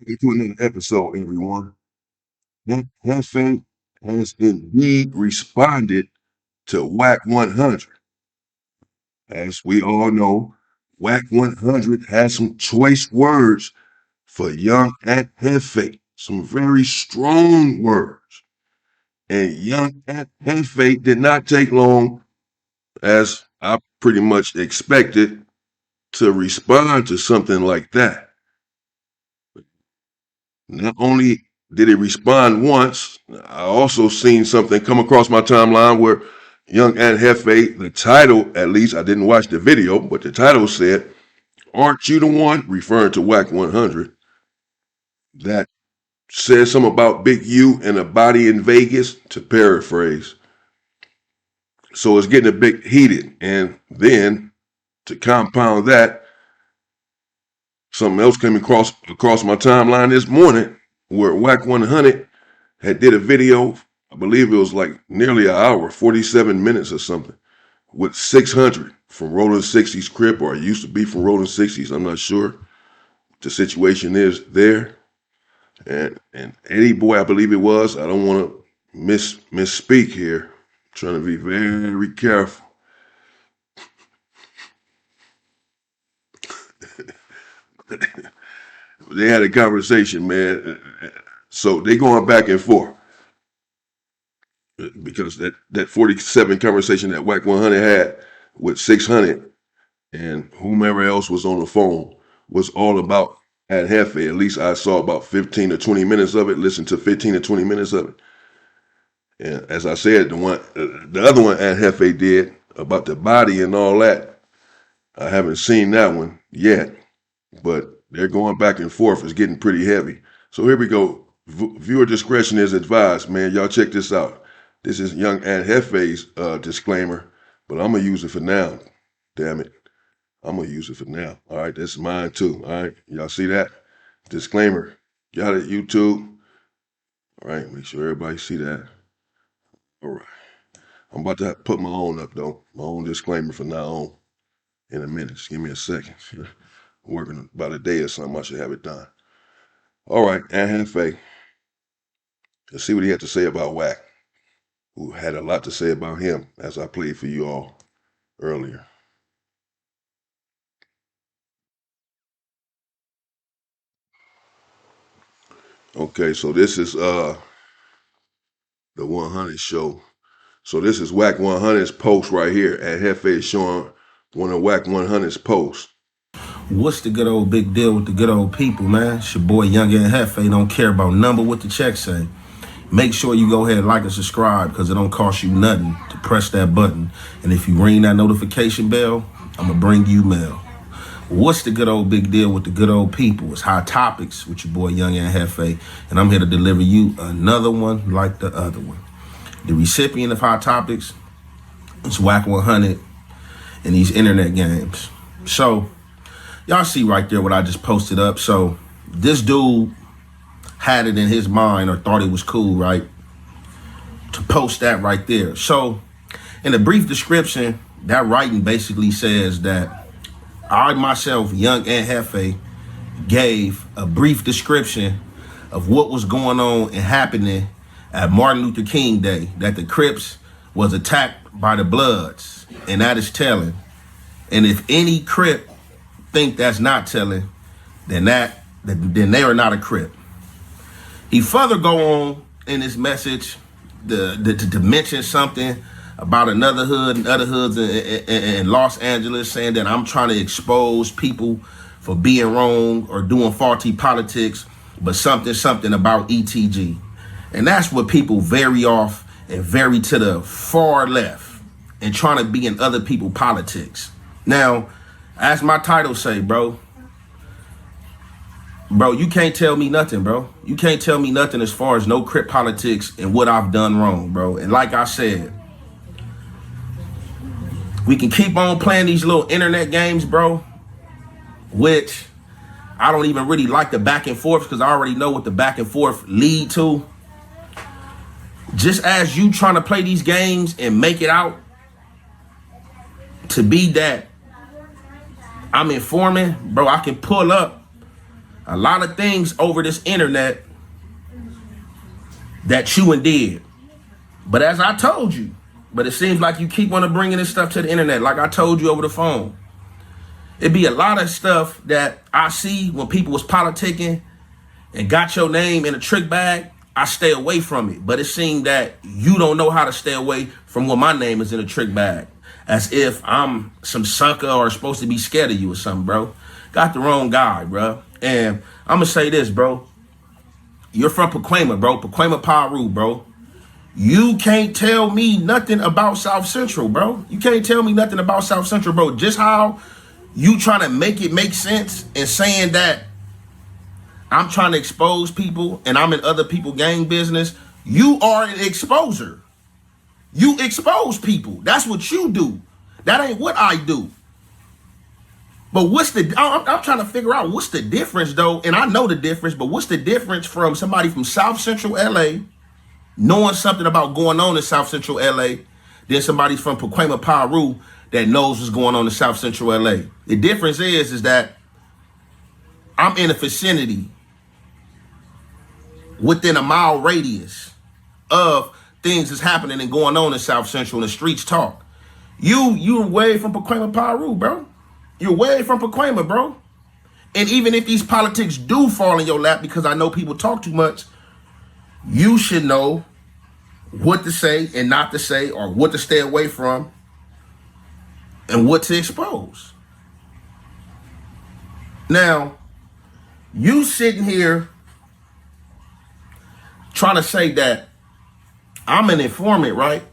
Get to another episode, everyone. Hefe has indeed responded to Wack 100. As we all know, Wack 100 has some choice words for young Aunt Hefe. Some very strong words. And young Aunt Hefe did not take long, as I pretty much expected, to respond to something like that. Not only did it respond once, I also seen something come across my timeline where young Aunt Hefe, the title, at least, I didn't watch the video, but the title said, "Aren't you the one?" referring to Wack 100. That says something about Big U and a body in Vegas, to paraphrase. So it's getting a bit heated. And then, to compound that, something else came across my timeline this morning where Wack 100 had did a video. I believe it was like nearly an hour, 47 minutes or something, with 600 from Rolling 60s Crip, or it used to be from Rolling 60s. I'm not sure what the situation is there. And Eddie Boy, I believe it was. I don't want to misspeak here. I'm trying to be very careful. They had a conversation, man. So they going back and forth because that 47 conversation that Wack 100 had with 600 and whomever else was on the phone was all about at Hefe. At least I saw about 15 or 20 minutes of it, listened to 15 or 20 minutes of it. And as I said, the other one at Hefe did about the body and all that, I haven't seen that one yet, but they're going back and forth. It's getting pretty heavy. So here we go. Viewer discretion is advised, man. Y'all check this out. This is young Aunt Hefe's disclaimer, but I'm going to use it for now. Damn it. I'm going to use it for now. All right, that's mine too. All right, y'all see that? Disclaimer. Got it, YouTube? All right, make sure everybody see that. All right. I'm about to put my own up, though. My own disclaimer from now on in a minute. Just give me a second. I'm working about a day or something. I should have it done. All right, Aunt Hefe. Let's see what he had to say about Wack, who had a lot to say about him, as I played for you all earlier. Okay, so this is the 100 show. So this is Wack 100's post right here. At Hefe is showing one of Wack 100's posts. What's the good old big deal with the good old people, man? It's your boy Young and Hefe. Don't care about number what the check say. Make sure you go ahead and like and subscribe because it don't cost you nothing to press that button. And if you ring that notification bell, I'm going to bring you mail. What's the good old big deal with the good old people? It's Hot Topics with your boy Young and Hefe. And I'm here to deliver you another one like the other one. The recipient of Hot Topics is Wack 100 in these internet games. So, y'all see right there what I just posted up. So this dude had it in his mind or thought it was cool, right, to post that right there. So in the brief description, that writing basically says that I myself, Young and Hefe, gave a brief description of what was going on and happening at Martin Luther King Day, that the Crips was attacked by the Bloods, and that is telling. And if any Crip think that's not telling, then they are not a Crip. He further go on in his message to mention something about another hood and other hoods in Los Angeles, saying that I'm trying to expose people for being wrong or doing faulty politics, but something about ETG. And that's what people vary off and vary to the far left and trying to be in other people's politics. Now, as my title say, bro, you can't tell me nothing, bro. You can't tell me nothing as far as no Crip politics and what I've done wrong, bro. And like I said, we can keep on playing these little internet games, bro, which I don't even really like the back and forth because I already know what the back and forth lead to. Just as you trying to play these games and make it out to be that I'm informing, bro, I can pull up A lot of things over this internet that you and did. But as I told you, but it seems like you keep on bringing this stuff to the internet. Like I told you over the phone, it'd be a lot of stuff that I see when people was politicking and got your name in a trick bag. I stay away from it. But it seemed that you don't know how to stay away from when my name is in a trick bag. As if I'm some sucker or supposed to be scared of you or something, bro. Got the wrong guy, bro. And I'm going to say this, bro. You're from Pacoima, bro. Pacoima, Peru, bro. You can't tell me nothing about South Central, bro. You can't tell me nothing about South Central, bro. Just how you trying to make it make sense and saying that I'm trying to expose people and I'm in other people's gang business. You are an exposer. You expose people. That's what you do. That ain't what I do. But I'm trying to figure out what's the difference though. And I know the difference, but what's the difference from somebody from South Central LA knowing something about going on in South Central LA than somebody from Pacoima, Peru that knows what's going on in South Central LA? The difference is that I'm in a vicinity within a mile radius of things that's happening and going on in South Central and the streets talk. You're way from Pacoima, Peru, bro. You're way from Pacoima, bro. And even if these politics do fall in your lap, because I know people talk too much, you should know what to say and not to say, or what to stay away from and what to expose. Now, you sitting here trying to say that I'm an informant, right?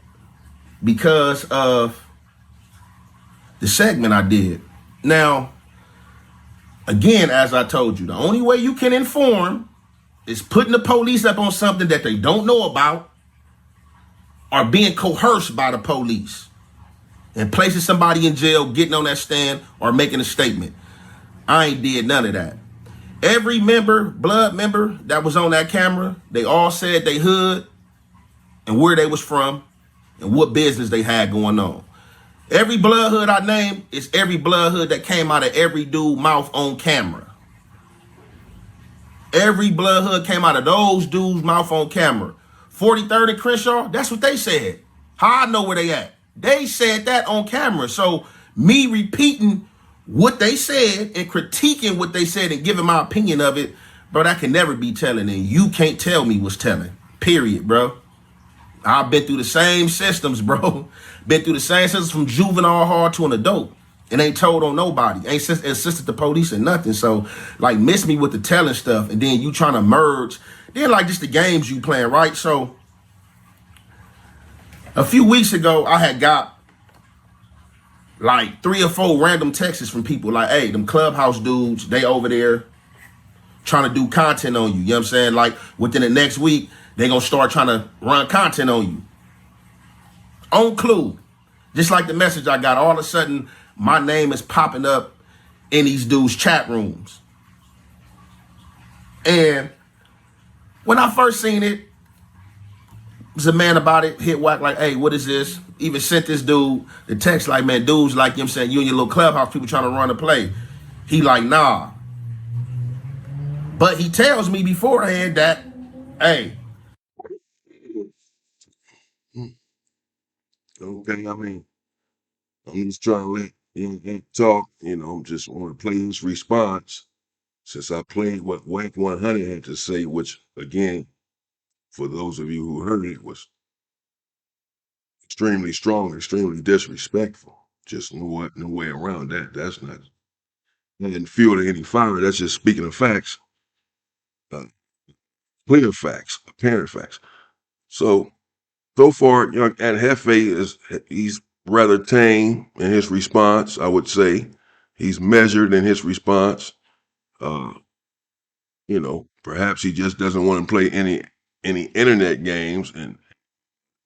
Because of the segment I did. Now, again, as I told you, the only way you can inform is putting the police up on something that they don't know about, or being coerced by the police and placing somebody in jail, getting on that stand, or making a statement. I ain't did none of that. Every member, blood member that was on that camera, they all said they hood and where they was from and what business they had going on. Every blood hood I named is every blood hood that came out of every dude mouth on camera. Every blood hood came out of those dudes mouth on camera. 43rd and Crenshaw, that's what they said. How I know where they at? They said that on camera. So me repeating what they said and critiquing what they said and giving my opinion of it, bro, that can never be telling. And you can't tell me what's telling. Period, bro. I've been through the same systems, bro. Been through the same systems from juvenile hard to an adult. And ain't told on nobody. Ain't assisted the police and nothing. So, like, miss me with the telling stuff. And then you trying to merge. Then, like, just the games you playing, right? So, a few weeks ago, I had got, like, 3 or 4 random texts from people. Like, hey, them Clubhouse dudes, they over there trying to do content on you. You know what I'm saying? Like, within the next week, they gonna start trying to run content on you. On clue. Just like the message I got, all of a sudden, my name is popping up in these dudes' chat rooms. And when I first seen it, was a man about it, hit Wack like, hey, what is this? Even sent this dude the text like, man, dudes like, you know what I'm saying, you and your little Clubhouse people trying to run a play. He like, nah. But he tells me beforehand that, hey. Okay, I mean, I'm just trying to let you talk. I'm just want to play his response since I played what Wack 100 had to say, which again, for those of you who heard it, was extremely strong, extremely disrespectful. Just no way around that. That's not. That didn't fuel to any fire. That's just speaking of facts, uh, clear facts, apparent facts. So far, young and Hefe he's rather tame in his response. I would say he's measured in his response. Uh, perhaps he just doesn't want to play any internet games and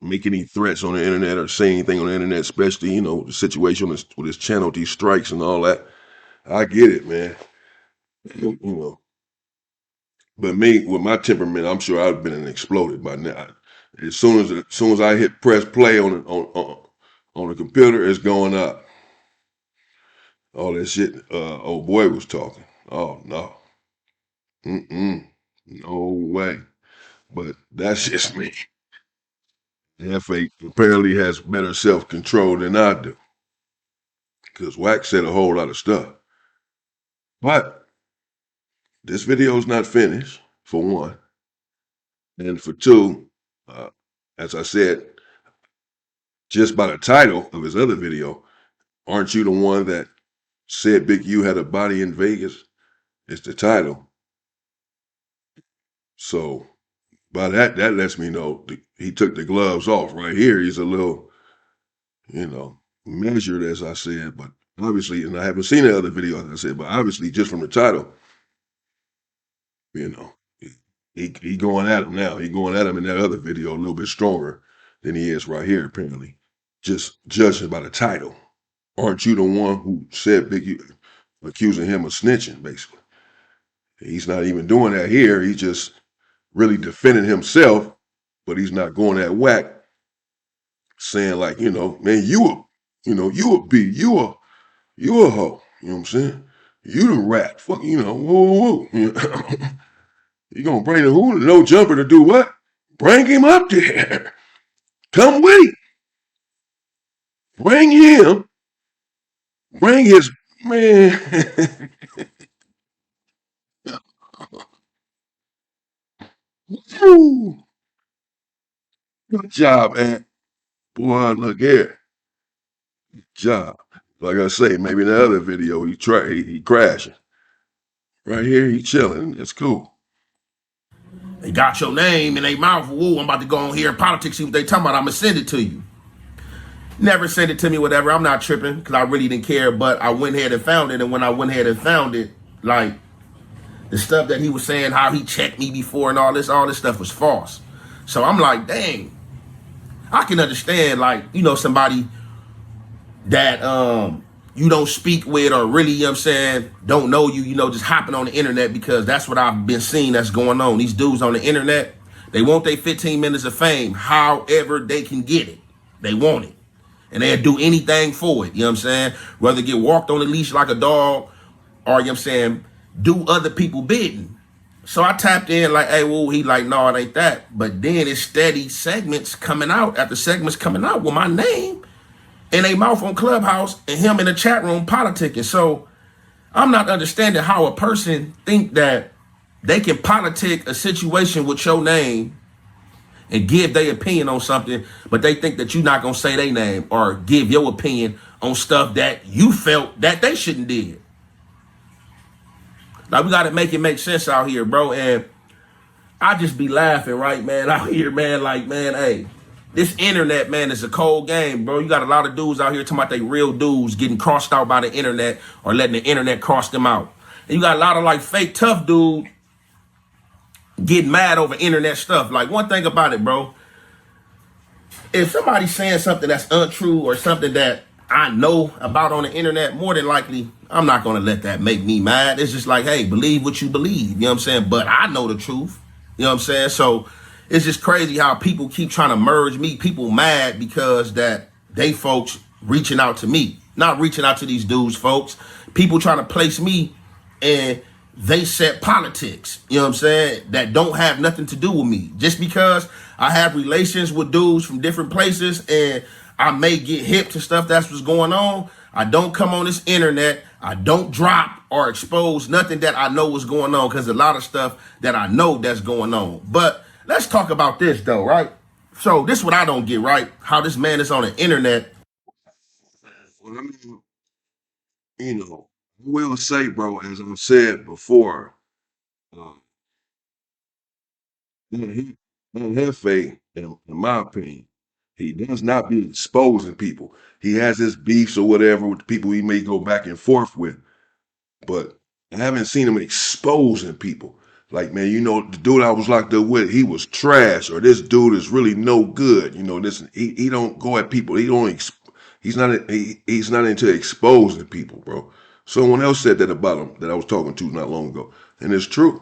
make any threats on the internet or say anything on the internet, especially the situation with his channel, these strikes and all that. I get it, man. you know, but me with my temperament, I'm sure I've been exploded by now. As soon as I hit press play on the computer, it's going up. All that shit old boy was talking. Oh no. No way. But that's just me. Hefe apparently has better self control than I do. Because Wack said a whole lot of stuff. But this video is not finished, for one. And for two, uh, as I said, just by the title of his other video, aren't you the one that said Big U had a body in Vegas? It's the title. So by that lets me know he took the gloves off. Right here, he's a little, measured, as I said. But obviously, and I haven't seen the other video, as I said, but obviously, just from the title, you know, he going at him now. He going at him in that other video a little bit stronger than he is right here, apparently. Just judging by the title. Aren't you the one who said Big U, accusing him of snitching, basically? He's not even doing that here. He's just really defending himself, but he's not going at Wack, saying like, man, you a hoe. You know what I'm saying? You the rat. Fuck, whoa. You gonna bring the who? No jumper to do what? Bring him up there. Come wait. Bring him. Bring his man. Good job, man. Boy, look here. Good job. Like I say, maybe in the other video he crashing. Right here, he chilling. It's cool. They got your name in their mouth. Whoa, I'm about to go on here in politics, see what they talking about. I'm going to send it to you. Never send it to me, whatever. I'm not tripping because I really didn't care. But I went ahead and found it. And when I went ahead and found it, like the stuff that he was saying, how he checked me before and all this stuff was false. So I'm like, dang, I can understand, like, somebody that you don't speak with or really, you know what I'm saying, don't know you, just hopping on the internet, because that's what I've been seeing that's going on. These dudes on the internet, they want their 15 minutes of fame however they can get it. They want it. And they'll do anything for it, you know what I'm saying? Whether get walked on the leash like a dog or, you know what I'm saying, do other people bidding. So I tapped in like, hey, well, he like, no, it ain't that. But then it's steady segments coming out after segments coming out with my name in a mouth on Clubhouse and him in the chat room politicking. So I'm not understanding how a person think that they can politic a situation with your name and give their opinion on something, but they think that you're not gonna say their name or give your opinion on stuff that you felt that they shouldn't did. Like, we gotta make it make sense out here, bro. And I just be laughing, right, man, out here, man, like, man, hey, this internet, man, is a cold game, bro. You got a lot of dudes out here talking about they real dudes getting crossed out by the internet or letting the internet cross them out. And you got a lot of like fake tough dudes getting mad over internet stuff. Like, one thing about it, bro, if somebody's saying something that's untrue or something that I know about on the internet, more than likely, I'm not going to let that make me mad. It's just like, hey, believe what you believe. You know what I'm saying? But I know the truth. You know what I'm saying? So it's just crazy how people keep trying to merge me. People mad because that they folks reaching out to me. Not reaching out to these dudes, folks. People trying to place me and they set politics, you know what I'm saying, that don't have nothing to do with me. Just because I have relations with dudes from different places and I may get hip to stuff that's what's going on, I don't come on this internet, I don't drop or expose nothing that I know is going on, because a lot of stuff that I know that's going on. But let's talk about this though, right? So this is what I don't get, right? How this man is on the internet. Well, I mean, I will say, bro, as I've said before, uh, Hefe, in my opinion, he does not be exposing people. He has his beefs or whatever with the people he may go back and forth with, but I haven't seen him exposing people. Like, man, the dude I was locked up with, he was trash, or this dude is really no good. This he don't go at people. He's not into exposing people, bro. Someone else said that about him that I was talking to not long ago, and it's true,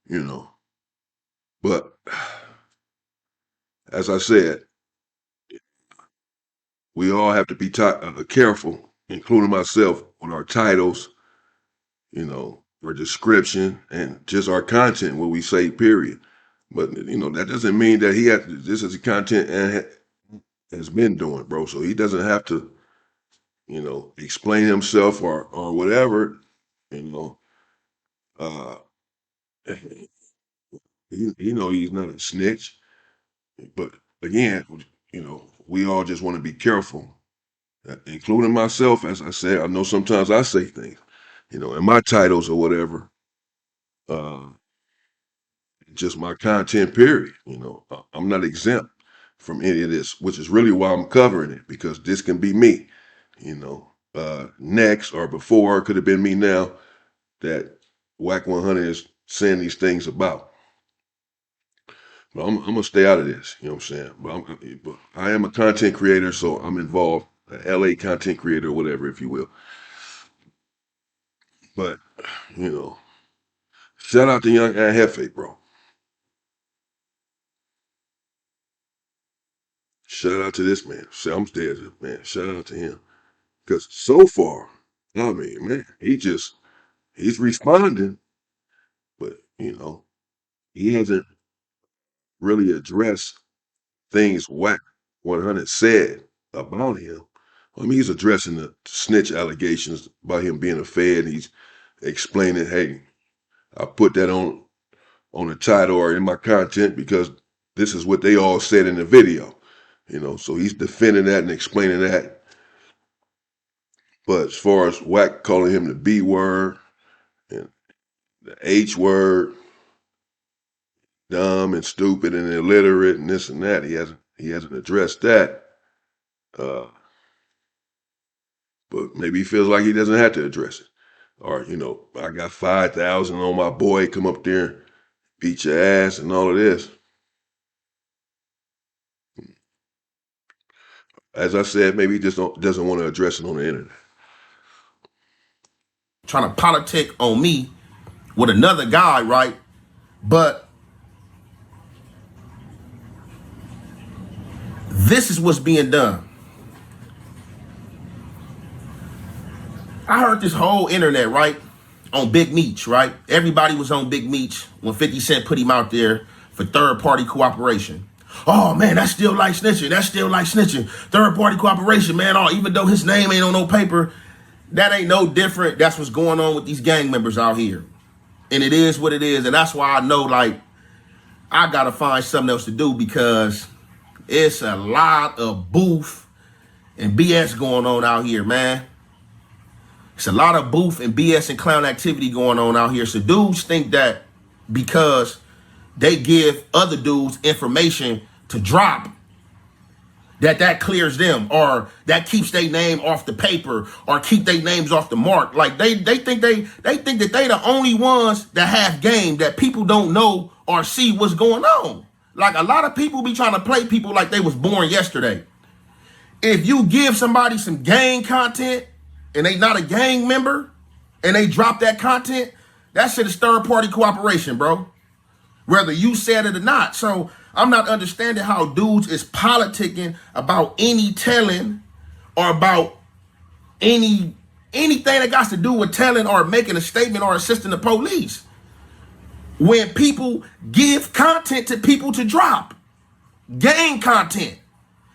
you know. But as I said, we all have to be careful, including myself, on our titles, or description and just our content, what we say, period. But that doesn't mean that he has. This is the content and has been doing, bro. So he doesn't have to, explain himself or whatever. You know, uh, he's not a snitch. But again, we all just want to be careful, including myself. As I said, I know sometimes I say things, in my titles or whatever. Uh, just my content, period. I'm not exempt from any of this, which is really why I'm covering it, because this can be me, next or before, could have been me now that Wack 100 is saying these things about. But I'm gonna stay out of this, you know what I'm saying? But I am a content creator, so I'm involved, a LA content creator, whatever, if you will. But, you know, shout out to young Hefe, bro. Shout out to this man. I'm scared, man. Shout out to him. Because so far, I mean, man, he's responding, but, he hasn't really addressed things Wack 100 said about him. I mean, he's addressing the snitch allegations about him being a Fed. He's explaining, hey, I put that on the title or in my content because this is what they all said in the video. So he's defending that and explaining that. But as far as Wack calling him the B word and the H word, dumb and stupid and illiterate and this and that, he hasn't addressed that. Uh, but maybe he feels like he doesn't have to address it. Or, I got 5,000 on my boy, come up there and beat your ass and all of this. As I said, maybe he just doesn't want to address it on the internet. Trying to politic on me with another guy, right? But this is what's being done. I heard this whole internet, right? On Big Meech, right? Everybody was on Big Meech when 50 Cent put him out there for third-party cooperation. Oh, man, that's still like snitching. That's still like snitching. Third-party cooperation, man. Oh, even though his name ain't on no paper, that ain't no different. That's what's going on with these gang members out here. And it is what it is. And that's why I know, like, I got to find something else to do because it's a lot of booth and BS going on out here, man. It's a lot of booth and BS and clown activity going on out here. So dudes think that because they give other dudes information to drop, that clears them or that keeps their name off the paper or keep their names off the mark. Like they think that they the only ones that have game, that people don't know or see what's going on. Like a lot of people be trying to play people like they was born yesterday. If you give somebody some gang content and they not a gang member and they drop that content, that shit is third party cooperation, bro. Whether you said it or not. So I'm not understanding how dudes is politicking about any telling or about anything that got to do with telling or making a statement or assisting the police. When people give content to people to drop, gang content,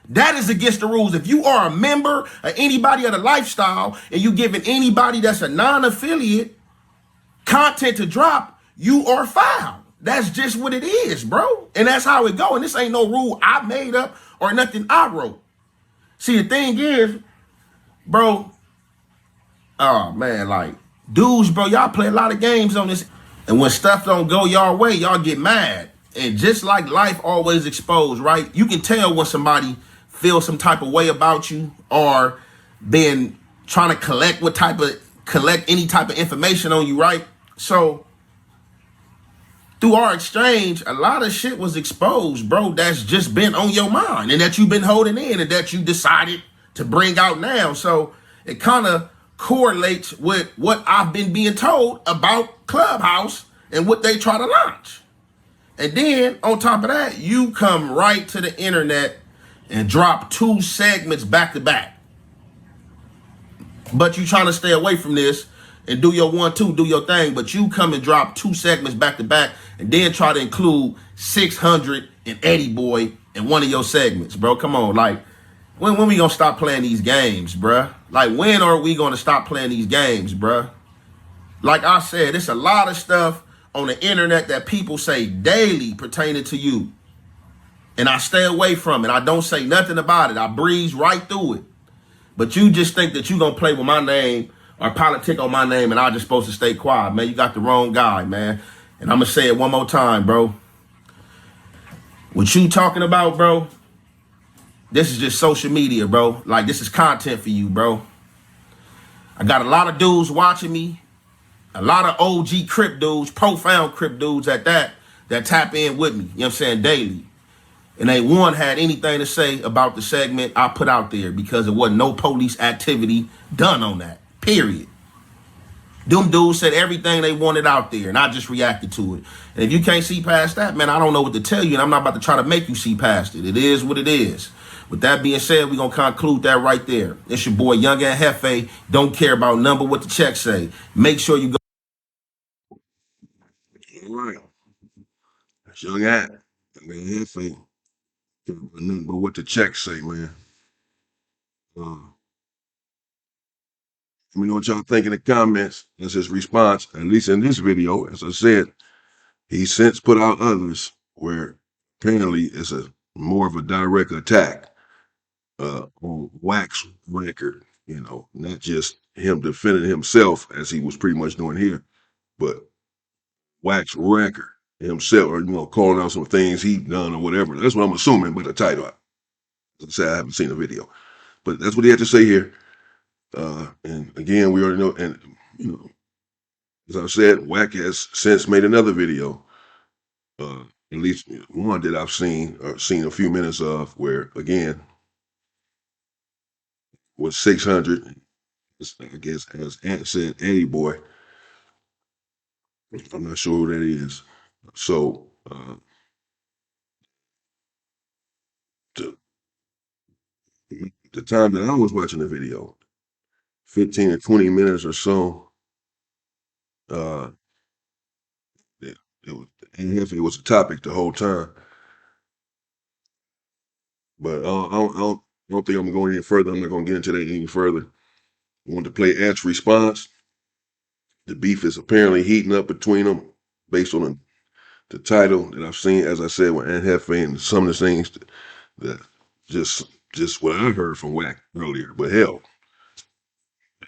that is against the rules. If you are a member of anybody of the lifestyle and you giving anybody that's a non-affiliate content to drop, you are foul. That's just what it is, bro. And that's how it go. And this ain't no rule I made up or nothing I wrote. See, the thing is, bro, oh man, like, dudes, bro, y'all play a lot of games on this. And when stuff don't go y'all way, y'all get mad. And just like life always exposed, right? You can tell when somebody feels some type of way about you or been trying to collect any type of information on you, right? So through our exchange, a lot of shit was exposed, bro, that's just been on your mind and that you've been holding in and that you decided to bring out now. So it kind of correlates with what I've been being told about Clubhouse and what they try to launch. And then on top of that, you come right to the internet and drop 2 segments back to back. But you trying to stay away from this. and do your 1-2, do your thing. But you come and drop 2 segments back to back, and then try to include 600 and Eddie Boy in one of your segments, bro. Come on, like when we gonna stop playing these games, bruh? Like when are we gonna stop playing these games, bruh? Like I said, it's a lot of stuff on the internet that people say daily pertaining to you. And I stay away from it. I don't say nothing about it. I breeze right through it. But you just think that you gonna play with my name or politic on my name and I just supposed to stay quiet, man. You got the wrong guy, man. And I'm gonna say it one more time, bro. What you talking about, bro? This is just social media, bro. Like, this is content for you, bro. I got a lot of dudes watching me. A lot of OG Crip dudes, profound Crip dudes at that tap in with me, you know what I'm saying, daily. And ain't one had anything to say about the segment I put out there because there wasn't no police activity done on that, period. Them dudes said everything they wanted out there, and I just reacted to it. And if you can't see past that, man, I don't know what to tell you, and I'm not about to try to make you see past it. It is what it is. With that being said, we're going to conclude that right there. It's your boy, Young and Hefe. Don't care about number, what the check say. Make sure you go. All right. That's Young At. Man, Hefe. Nothing but what the checks say, man. Let me know what y'all think in the comments. That's his response, at least in this video. As I said, he since put out others where apparently it's a more of a direct attack on Wack's record, you know, not just him defending himself as he was pretty much doing here, but Wack's record himself, or, you know, calling out some things he done or whatever. That's what I'm assuming by the title. As I said, I haven't seen the video, but that's what he had to say here. And again, we already know, and you know, as I said, Wack has since made another video, at least one that I've seen a few minutes of, where again was 600. I guess as Ant said, Eddie Boy. I'm not sure who that is. So the, the time that I was watching the video, 15 or 20 minutes or so, uh, it was a topic the whole time. But I don't think I'm going any further. I'm not going to get into that any further. I want to play Ant's response. The beef is apparently heating up between them based on the title that I've seen, as I said, with Aunt Hefe and some of the things that just what I heard from Wack earlier. But hell,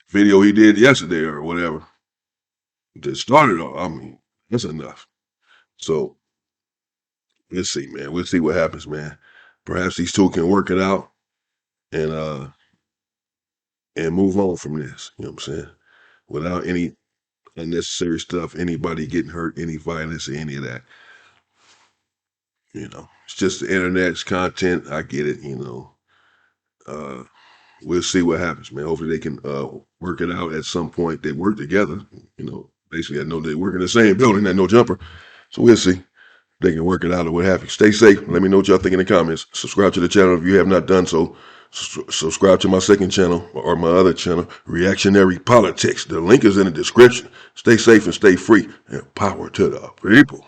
video he did yesterday or whatever that started off, I mean, that's enough. So let's see, man. We'll see what happens, man. Perhaps these two can work it out and move on from this. You know what I'm saying? Without any unnecessary stuff, anybody getting hurt, any violence, or any of that. You know, it's just the internet's content. I get it. You know, we'll see what happens, man. Hopefully they can work it out at some point. They work together. You know, basically I know they work in the same building. That no jumper. So we'll see. They can work it out or what have you. Stay safe. Let me know what y'all think in the comments. Subscribe to the channel if you have not done so. Subscribe to my second channel or my other channel, Reactionary Politics. The link is in the description. Stay safe and stay free. And power to the people.